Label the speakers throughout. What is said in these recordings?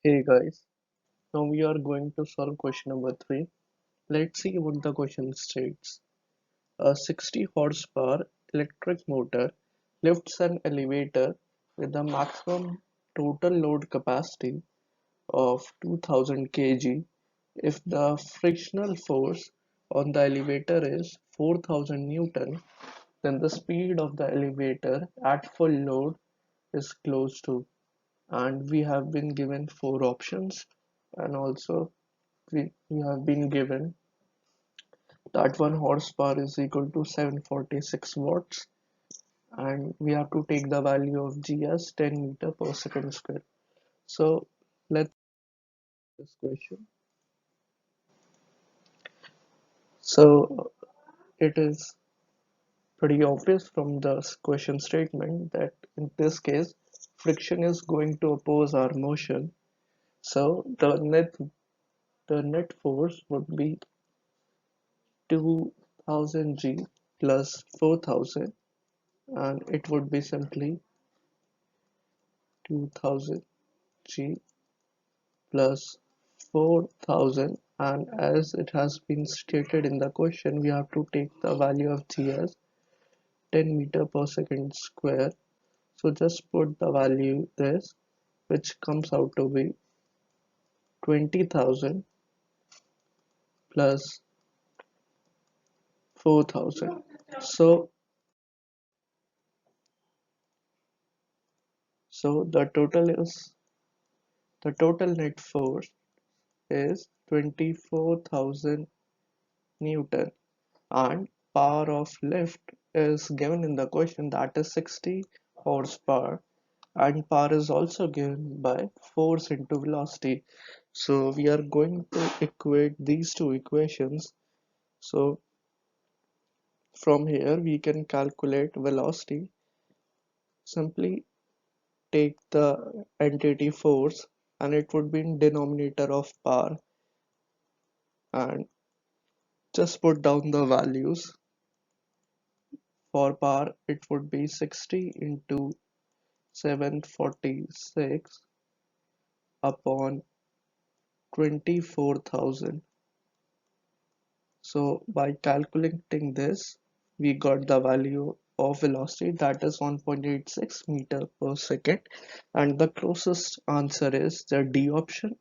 Speaker 1: Hey guys, now we are going to solve question number 3. Let's see what the question states. A 60 horsepower electric motor lifts an elevator with a maximum total load capacity of 2000 kg. If the frictional force on the elevator is 4000 Newton, then the speed of the elevator at full load is close to, and we have been given four options, and also we have been given that 1 horsepower is equal to 746 watts, and we have to take the value of G as 10 meter per second square. So let's this question. So it is pretty obvious from the question statement that in this case friction is going to oppose our motion. So the net force would be 2000 G plus 4000, and it would be simply 2000 G plus 4000, and as it has been stated in the question, we have to take the value of G as 10 meter per second square. So just put the value this, which comes out to be 20,000 plus 4000. So the total net force is 24,000 Newton, and power of lift is given in the question, that is 60 horsepower, and power is also given by force into velocity. So we are going to equate these two equations. So from here we can calculate velocity. Simply take the entity force, and it would be in denominator of power, and just put down the values. For power it would be 60 into 746 upon 24,000. So by calculating this, we got the value of velocity, that is 1.86 meter per second, and the closest answer is the D option,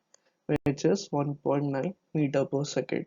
Speaker 1: which is 1.9 meter per second.